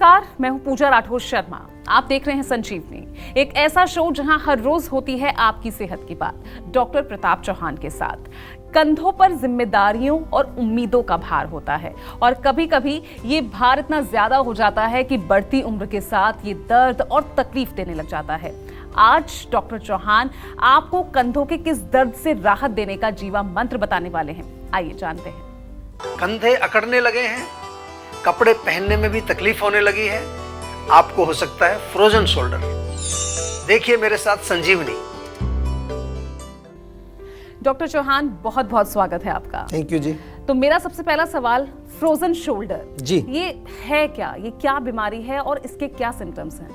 नमस्कार, मैं हूं पूजा राठौर शर्मा। आप देख रहे हैं संजीवनी, एक ऐसा शो जहां हर रोज होती है आपकी सेहत की बात, डॉक्टर प्रताप चौहान के साथ। कंधों पर जिम्मेदारियों और उम्मीदों का भार होता है और कभी कभी ये भार इतना ज्यादा हो जाता है कि बढ़ती उम्र के साथ ये दर्द और तकलीफ देने लग जाता है। आज डॉक्टर चौहान आपको कंधों के किस दर्द से राहत देने का जीवा मंत्र बताने वाले हैं। आइए जानते हैं। कंधे अकड़ने लगे हैं, कपड़े पहनने में भी तकलीफ होने लगी है, आपको हो सकता है फ्रोजन शोल्डर। देखिए मेरे साथ संजीवनी। डॉक्टर चौहान, बहुत बहुत स्वागत है आपका। थैंक यू जी। तो मेरा सबसे पहला सवाल, फ्रोजन शोल्डर जी, ये है क्या, ये क्या बीमारी है और इसके क्या सिम्टम्स हैं?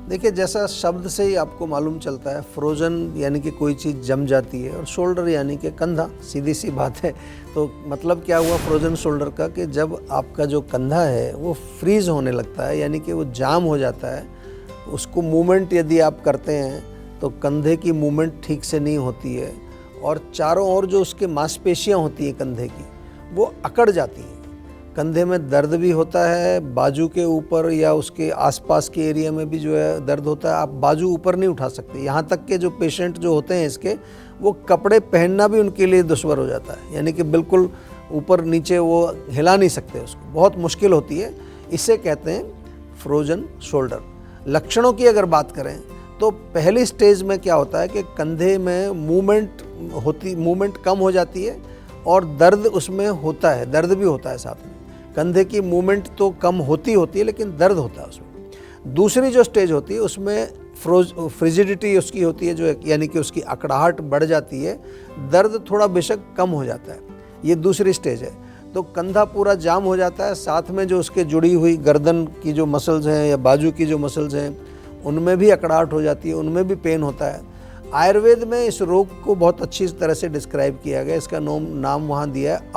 देखिए जैसा शब्द से ही आपको मालूम चलता है, फ्रोजन यानी कि कोई चीज़ जम जाती है और शोल्डर यानी कि कंधा, सीधी सी बात है। तो मतलब क्या हुआ फ्रोजन शोल्डर का कि जब आपका जो कंधा है वो फ्रीज होने लगता है, यानी कि वो जाम हो जाता है। उसको मूवमेंट यदि आप करते हैं तो कंधे की मूवमेंट ठीक से नहीं होती है और चारों ओर जो उसके मांसपेशियाँ होती हैं कंधे की वो अकड़ जाती हैं। कंधे में दर्द भी होता है, बाजू के ऊपर या उसके आसपास के एरिया में भी जो है दर्द होता है। आप बाजू ऊपर नहीं उठा सकते, यहाँ तक के जो पेशेंट जो होते हैं इसके, वो कपड़े पहनना भी उनके लिए दुश्वार हो जाता है, यानी कि बिल्कुल ऊपर नीचे वो हिला नहीं सकते, उसको बहुत मुश्किल होती है। इसे कहते हैं फ्रोजन शोल्डर। लक्षणों की अगर बात करें तो पहली स्टेज में क्या होता है कि कंधे में मूवमेंट कम हो जाती है और दर्द उसमें होता है, दर्द भी होता है साथ में। कंधे की मूवमेंट तो कम होती है लेकिन दर्द होता है उसमें। दूसरी जो स्टेज होती है उसमें फ्रिजिडिटी उसकी होती है, जो यानी कि उसकी अकड़ाहट बढ़ जाती है, दर्द थोड़ा बेशक कम हो जाता है। ये दूसरी स्टेज है। तो कंधा पूरा जाम हो जाता है, साथ में जो उसके जुड़ी हुई गर्दन की जो मसल्स हैं या बाजू की जो मसल्स हैं उनमें भी अकड़ाहट हो जाती है, उनमें भी पेन होता है। आयुर्वेद में इस रोग को बहुत अच्छी तरह से डिस्क्राइब किया गया। इसका नाम वहाँ दिया है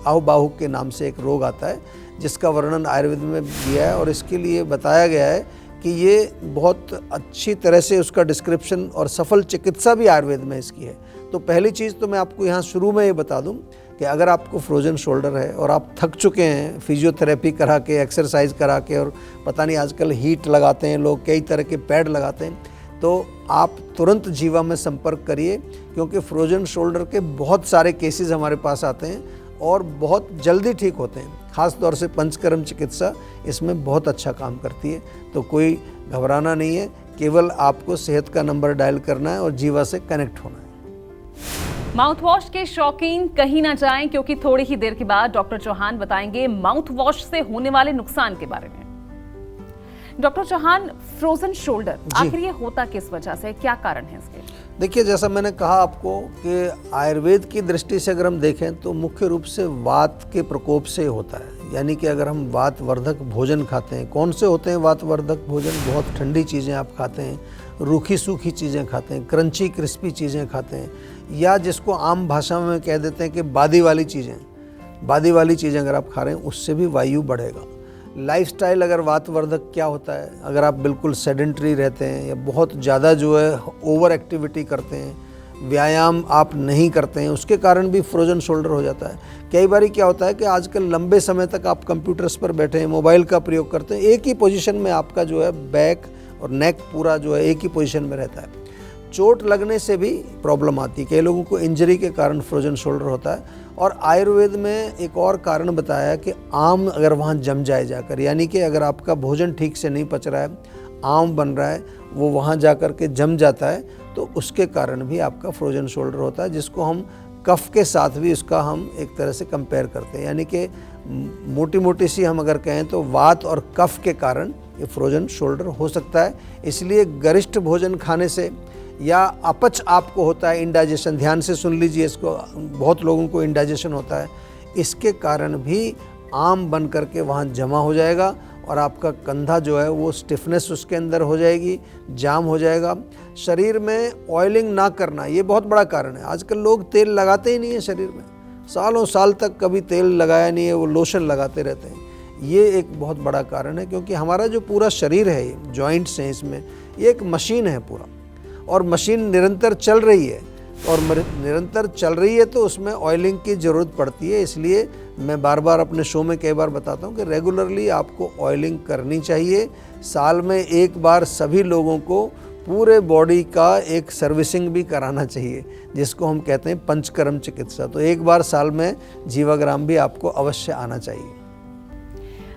अवबाहुक के नाम से एक रोग आता है जिसका वर्णन आयुर्वेद में दिया है और इसके लिए बताया गया है कि ये बहुत अच्छी तरह से उसका डिस्क्रिप्शन और सफल चिकित्सा भी आयुर्वेद में इसकी है। तो पहली चीज़ तो मैं आपको यहाँ शुरू में ये बता दूँ कि अगर आपको फ्रोजन शोल्डर है और आप थक चुके हैं फिजियोथेरेपी करा के, एक्सरसाइज करा के, और पता नहीं आजकल हीट लगाते हैं लोग, कई तरह के पैड लगाते हैं, तो आप तुरंत जीवा में संपर्क करिए, क्योंकि फ्रोजन शोल्डर के बहुत सारे केसेस हमारे पास आते हैं और बहुत जल्दी ठीक होते हैं। ख़ास तौर से पंचकर्म चिकित्सा इसमें बहुत अच्छा काम करती है। तो कोई घबराना नहीं है, केवल आपको सेहत का नंबर डायल करना है और जीवा से कनेक्ट होना है। माउथ वॉश के शौकीन कहीं ना जाएं, क्योंकि थोड़ी ही देर के बाद डॉक्टर चौहान बताएंगे माउथ वॉश से होने वाले नुकसान के बारे में। डॉक्टर चौहान, फ्रोजन शोल्डर आखिर ये होता किस वजह से, क्या कारण है इसके? देखिए जैसा मैंने कहा आपको कि आयुर्वेद की दृष्टि से अगर हम देखें तो मुख्य रूप से वात के प्रकोप से होता है। यानी कि अगर हम वातवर्धक भोजन खाते हैं, कौन से होते हैं वातवर्धक भोजन? बहुत ठंडी चीज़ें आप खाते हैं, रूखी सूखी चीज़ें खाते हैं, क्रंची क्रिस्पी चीज़ें खाते हैं, या जिसको आम भाषा में कह देते हैं कि बादी वाली चीज़ें अगर आप खा रहे हैं उससे भी वायु बढ़ेगा। लाइफस्टाइल अगर वातवर्धक क्या होता है, अगर आप बिल्कुल सेडेंटरी रहते हैं या बहुत ज़्यादा जो है ओवर एक्टिविटी करते हैं, व्यायाम आप नहीं करते हैं, उसके कारण भी फ्रोजन शोल्डर हो जाता है। कई बार क्या होता है कि आजकल लंबे समय तक आप कंप्यूटर्स पर बैठे हैं, मोबाइल का प्रयोग करते हैं, एक ही पोजीशन में आपका जो है बैक और नेक पूरा जो है एक ही पोजीशन में रहता है। चोट लगने से भी प्रॉब्लम आती है, कई लोगों को इंजरी के कारण फ्रोजन शोल्डर होता है। और आयुर्वेद में एक और कारण बताया कि आम अगर वहाँ जम जाए जाकर, यानी कि अगर आपका भोजन ठीक से नहीं पच रहा है, आम बन रहा है, वो वहाँ जा कर के जम जाता है, तो उसके कारण भी आपका फ्रोजन शोल्डर होता है, जिसको हम कफ के साथ भी उसका हम एक तरह से कंपेयर करते हैं। यानी कि मोटी सी हम अगर कहें तो वात और कफ के कारण ये फ्रोजन शोल्डर हो सकता है। इसलिए गरिष्ठ भोजन खाने से या अपच आपको होता है, इंडाइजेशन, ध्यान से सुन लीजिए इसको, बहुत लोगों को इंडाइजेशन होता है, इसके कारण भी आम बन करके वहाँ जमा हो जाएगा और आपका कंधा जो है वो स्टिफनेस उसके अंदर हो जाएगी, जाम हो जाएगा। शरीर में ऑयलिंग ना करना ये बहुत बड़ा कारण है। आजकल लोग तेल लगाते ही नहीं है शरीर में, सालों साल तक कभी तेल लगाया नहीं है, वो लोशन लगाते रहते हैं। ये एक बहुत बड़ा कारण है, क्योंकि हमारा जो पूरा शरीर है, जॉइंट्स हैं इसमें, ये एक मशीन है पूरा, और मशीन निरंतर चल रही है, और निरंतर चल रही है तो उसमें ऑयलिंग की ज़रूरत पड़ती है। इसलिए मैं बार बार अपने शो में कई बार बताता हूँ कि रेगुलरली आपको ऑयलिंग करनी चाहिए। साल में एक बार सभी लोगों को पूरे बॉडी का एक सर्विसिंग भी कराना चाहिए, जिसको हम कहते हैं पंचकर्म चिकित्सा। तो एक बार साल में जीवाग्राम भी आपको अवश्य आना चाहिए।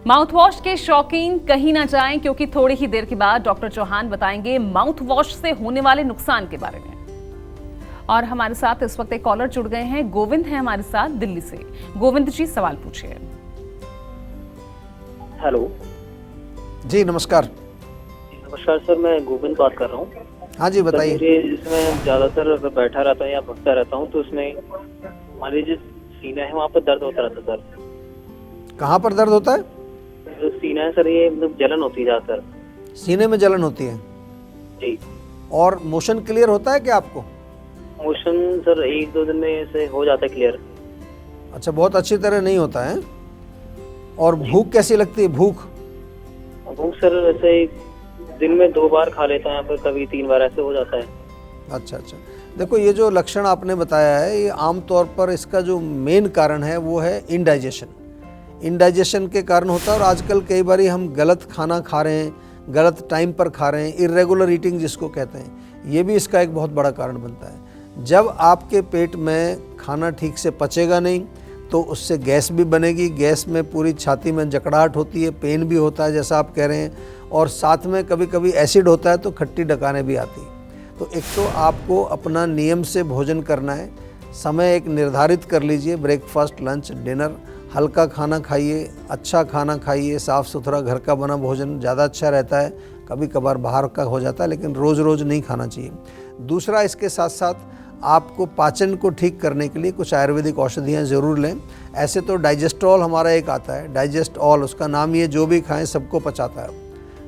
माउथ वॉश के शौकीन कहीं ना जाएं, क्योंकि थोड़ी ही देर के बाद डॉक्टर चौहान बताएंगे माउथ वॉश से होने वाले नुकसान के बारे में। और हमारे साथ इस वक्त एक कॉलर जुड़ गए हैं। गोविंद हैं हमारे साथ दिल्ली से। गोविंद जी, सवाल पूछिए। हेलो जी नमस्कार। नमस्कार सर, मैं गोविंद बात कर रहा हूँ। हाँ जी बताइए। इसमें ज्यादातर बैठा रहता हूँ या भगता रहता हूँ, तो उसमें मान लीजिए सीना है, वहाँ पर दर्द होता रहता है सर। कहाँ पर दर्द होता है? जो सीना है सर, ये मतलब जलन होती है ज्यादातर। सीने में जलन होती है जी। और मोशन क्लियर होता है क्या आपको? मोशन सर 1-2 दिन में से हो जाता है क्लियर। अच्छा, बहुत अच्छी तरह नहीं होता है। और भूख कैसी लगती है? भूख सर वैसे दिन में 2 बार खा लेता है, फिर कभी 3 बार ऐसे हो जाता है। अच्छा, देखो ये जो लक्षण आपने बताया है, ये आमतौर पर इसका जो मेन कारण है वो है इंडाइजेशन के कारण होता है। और आजकल कई बार हम गलत खाना खा रहे हैं, गलत टाइम पर खा रहे हैं, इर्रेगुलर ईटिंग जिसको कहते हैं, ये भी इसका एक बहुत बड़ा कारण बनता है। जब आपके पेट में खाना ठीक से पचेगा नहीं तो उससे गैस भी बनेगी। गैस में पूरी छाती में जकड़ाहट होती है, पेन भी होता है जैसा आप कह रहे हैं, और साथ में कभी कभी एसिड होता है तो खट्टी डकाने भी आती है। तो एक तो आपको अपना नियम से भोजन करना है, समय एक निर्धारित कर लीजिए, ब्रेकफास्ट, लंच, डिनर, हल्का खाना खाइए, अच्छा खाना खाइए, साफ़ सुथरा घर का बना भोजन ज़्यादा अच्छा रहता है। कभी कभार बाहर का हो जाता है, लेकिन रोज़ रोज़ नहीं खाना चाहिए। दूसरा, इसके साथ साथ आपको पाचन को ठीक करने के लिए कुछ आयुर्वेदिक औषधियाँ ज़रूर लें। ऐसे तो डाइजेस्ट्रॉल हमारा एक आता है, डाइजेस्ट ऑल, उसका नाम ये जो भी खाएं सबको पचाता है,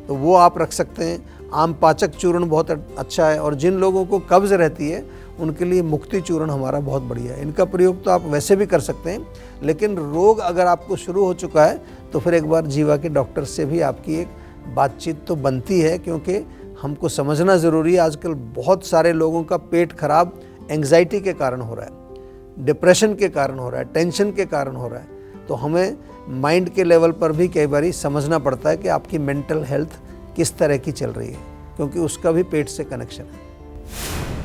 तो वो आप रख सकते हैं। आम पाचक चूर्ण बहुत अच्छा है। और जिन लोगों को कब्ज़ रहती है उनके लिए मुक्ति चूर्ण हमारा बहुत बढ़िया है। इनका प्रयोग तो आप वैसे भी कर सकते हैं, लेकिन रोग अगर आपको शुरू हो चुका है तो फिर एक बार जीवा के डॉक्टर से भी आपकी एक बातचीत तो बनती है, क्योंकि हमको समझना ज़रूरी है आजकल बहुत सारे लोगों का पेट खराब एंग्जाइटी के कारण हो रहा है, डिप्रेशन के कारण हो रहा है, टेंशन के कारण हो रहा है। तो हमें माइंड के लेवल पर भी कई बार समझना पड़ता है कि आपकी मेंटल हेल्थ किस तरह की चल रही है, क्योंकि उसका भी पेट से कनेक्शन है।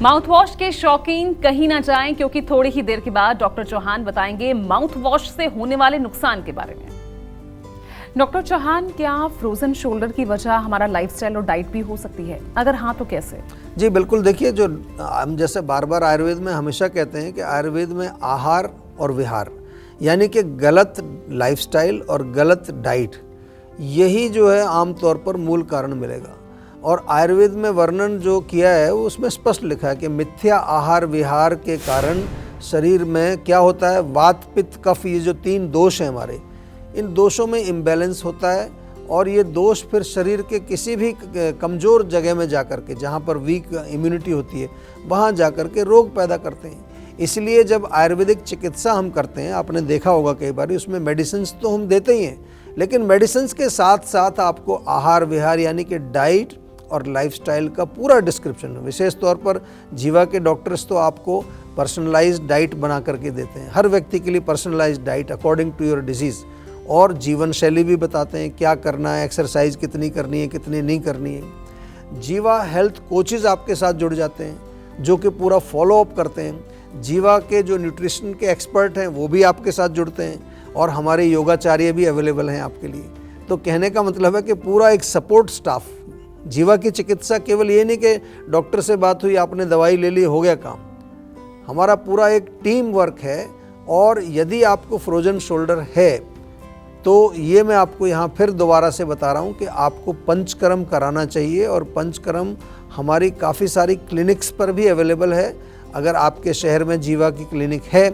माउथ वॉश के शौकीन कहीं ना जाएं, क्योंकि थोड़ी ही देर के बाद डॉक्टर चौहान बताएंगे माउथ वॉश से होने वाले नुकसान के बारे में। डॉक्टर चौहान, क्या फ्रोजन शोल्डर की वजह हमारा लाइफस्टाइल और डाइट भी हो सकती है? अगर हाँ तो कैसे? जी बिल्कुल। देखिए, जो हम जैसे बार बार आयुर्वेद में हमेशा कहते हैं कि आयुर्वेद में आहार और विहार, यानी कि गलत लाइफस्टाइल और गलत डाइट, यही जो है आमतौर पर मूल कारण मिलेगा। और आयुर्वेद में वर्णन जो किया है वो उसमें स्पष्ट लिखा है कि मिथ्या आहार विहार के कारण शरीर में क्या होता है, वात पित्त कफ, ये जो 3 दोष हैं हमारे, इन दोषों में इम्बैलेंस होता है। और ये दोष फिर शरीर के किसी भी कमज़ोर जगह में जाकर के, जहाँ पर वीक इम्यूनिटी होती है, वहाँ जाकर के रोग पैदा करते हैं। इसलिए जब आयुर्वेदिक चिकित्सा हम करते हैं, आपने देखा होगा कई बार, उसमें मेडिसिन्स तो हम देते ही हैं, लेकिन मेडिसिन्स के साथ साथ आपको आहार विहार यानी कि डाइट और लाइफस्टाइल का पूरा डिस्क्रिप्शन, विशेष तौर पर जीवा के डॉक्टर्स तो आपको पर्सनलाइज्ड डाइट बना करके देते हैं, हर व्यक्ति के लिए personalized diet according to your disease, और जीवन शैली भी बताते हैं क्या करना है, एक्सरसाइज कितनी करनी है, कितनी नहीं करनी है। जीवा हेल्थ कोचेज़ आपके साथ जुड़ जाते हैं जो कि पूरा फॉलो अप करते हैं। जीवा के जो न्यूट्रिशन के एक्सपर्ट हैं वो भी आपके साथ जुड़ते हैं, और हमारे योगाचार्य भी अवेलेबल हैं आपके लिए। तो कहने का मतलब है कि पूरा एक सपोर्ट स्टाफ। जीवा की चिकित्सा केवल ये नहीं कि डॉक्टर से बात हुई, आपने दवाई ले ली, हो गया काम। हमारा पूरा एक टीम वर्क है। और यदि आपको फ्रोजन शोल्डर है तो ये मैं आपको यहाँ फिर दोबारा से बता रहा हूँ कि आपको पंचकर्म कराना चाहिए। और पंचकर्म हमारी काफ़ी सारी क्लिनिक्स पर भी अवेलेबल है। अगर आपके शहर में जीवा की क्लिनिक है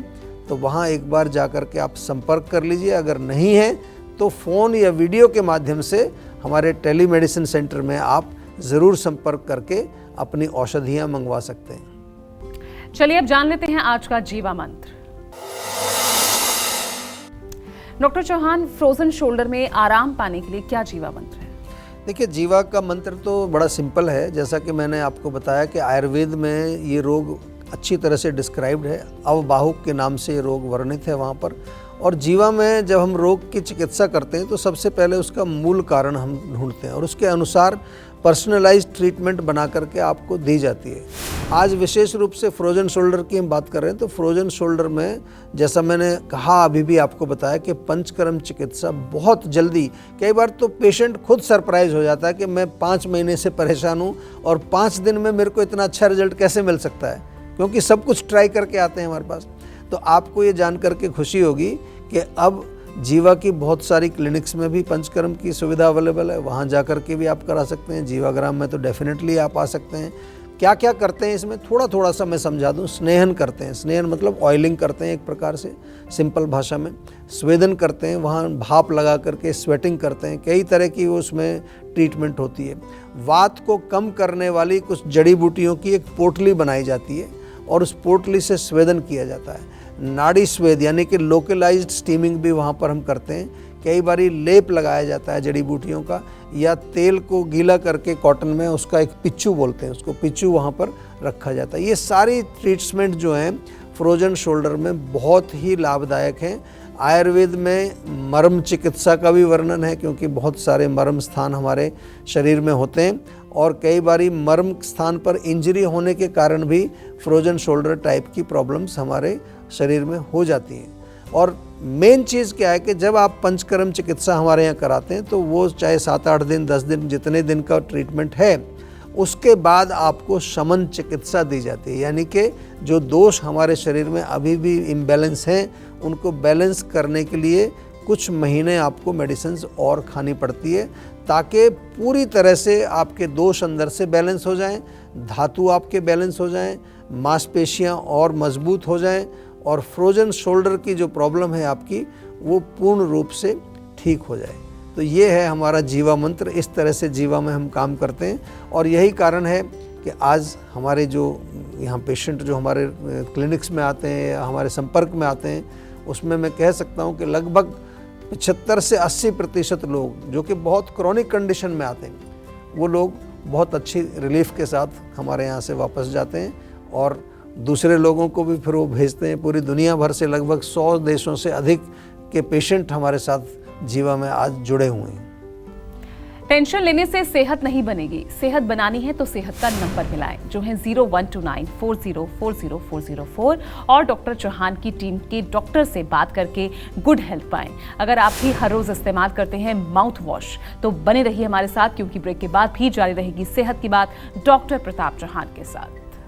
तो वहाँ एक बार जा कर के आप संपर्क कर लीजिए। अगर नहीं है तो फ़ोन या वीडियो के माध्यम से हमारे टेलीमेडिसिन सेंटर में आप ज़रूर संपर्क करके अपनी औषधियाँ मंगवा सकते हैं। चलिए अब जान लेते हैं आज का जीवा मंत्र। डॉक्टर चौहान, फ्रोजन शोल्डर में आराम पाने के लिए क्या जीवा मंत्र है? देखिए, जीवा का मंत्र तो बड़ा सिंपल है। जैसा कि मैंने आपको बताया कि आयुर्वेद में ये रोग अच्छी तरह से डिस्क्राइब्ड है, अवबाहुक के नाम से ये रोग वर्णित है वहाँ पर। और जीवा में जब हम रोग की चिकित्सा करते हैं तो सबसे पहले उसका मूल कारण हम ढूंढते हैं और उसके अनुसार पर्सनलाइज्ड ट्रीटमेंट बना करके आपको दी जाती है। आज विशेष रूप से फ्रोजन शोल्डर की हम बात कर रहे हैं तो फ्रोजन शोल्डर में जैसा मैंने कहा अभी भी आपको बताया कि पंचकर्म चिकित्सा बहुत जल्दी, कई बार तो पेशेंट खुद सरप्राइज हो जाता है कि मैं 5 महीने से परेशान हूँ और 5 दिन में मेरे को इतना अच्छा रिजल्ट कैसे मिल सकता है, क्योंकि सब कुछ ट्राई करके आते हैं हमारे पास। तो आपको ये जान करके खुशी होगी कि अब जीवा की बहुत सारी क्लिनिक्स में भी पंचकर्म की सुविधा अवेलेबल है, वहाँ जा कर के भी आप करा सकते हैं। जीवाग्राम में तो डेफिनेटली आप आ सकते हैं। क्या क्या करते हैं इसमें थोड़ा सा मैं समझा दूं। स्नेहन करते हैं, स्नेहन मतलब ऑयलिंग करते हैं एक प्रकार से सिंपल भाषा में। स्वेदन करते हैं, वहाँ भाप लगा करके स्वेटिंग करते हैं, कई तरह की उसमें ट्रीटमेंट होती है। वात को कम करने वाली कुछ जड़ी बूटियों की एक पोटली बनाई जाती है और उस पोटली से स्वेदन किया जाता है। नाड़ी स्वेद यानी कि लोकलाइज्ड स्टीमिंग भी वहाँ पर हम करते हैं। कई बारी लेप लगाया जाता है जड़ी बूटियों का, या तेल को गीला करके कॉटन में उसका एक पिच्चू बोलते हैं, उसको पिच्चू वहाँ पर रखा जाता है। ये सारी ट्रीटमेंट जो हैं फ्रोजन शोल्डर में बहुत ही लाभदायक हैं। आयुर्वेद में मर्म चिकित्सा का भी वर्णन है, क्योंकि बहुत सारे मर्म स्थान हमारे शरीर में होते हैं और कई बारी मर्म स्थान पर इंजरी होने के कारण भी फ्रोजन शोल्डर टाइप की प्रॉब्लम्स हमारे शरीर में हो जाती हैं। और मेन चीज़ क्या है कि जब आप पंचकर्म चिकित्सा हमारे यहाँ कराते हैं तो वो चाहे 7-8 दिन 10 दिन जितने दिन का ट्रीटमेंट है, उसके बाद आपको शमन चिकित्सा दी जाती है। यानी कि जो दोष हमारे शरीर में अभी भी इम्बैलेंस हैं उनको बैलेंस करने के लिए कुछ महीने आपको मेडिसिन्स और खानी पड़ती है, ताकि पूरी तरह से आपके दोष अंदर से बैलेंस हो जाएं, धातु आपके बैलेंस हो जाएं, मांसपेशियां और मजबूत हो जाएं और फ्रोजन शोल्डर की जो प्रॉब्लम है आपकी वो पूर्ण रूप से ठीक हो जाए। तो ये है हमारा जीवा मंत्र। इस तरह से जीवा में हम काम करते हैं और यही कारण है कि आज हमारे जो यहाँ पेशेंट जो हमारे क्लिनिक्स में आते हैं या हमारे संपर्क में आते हैं, उसमें मैं कह सकता हूँ कि लगभग 75 से 80% लोग जो कि बहुत क्रॉनिक कंडीशन में आते हैं, वो लोग बहुत अच्छी रिलीफ के साथ हमारे यहाँ से वापस जाते हैं और दूसरे लोगों को भी फिर वो भेजते हैं। पूरी दुनिया भर से लगभग 100 देशों से अधिक के पेशेंट हमारे साथ जीवा में आज जुड़े हुए हैं। टेंशन लेने से सेहत नहीं बनेगी, सेहत बनानी है तो सेहत का नंबर मिलाएं, जो है 0129404004 और डॉक्टर चौहान की टीम के डॉक्टर से बात करके गुड हेल्थ पाएं। अगर आप भी हर रोज इस्तेमाल करते हैं माउथ वॉश तो बने रहिए हमारे साथ, क्योंकि ब्रेक के बाद भी जारी रहेगी सेहत की बात डॉक्टर प्रताप चौहान के साथ।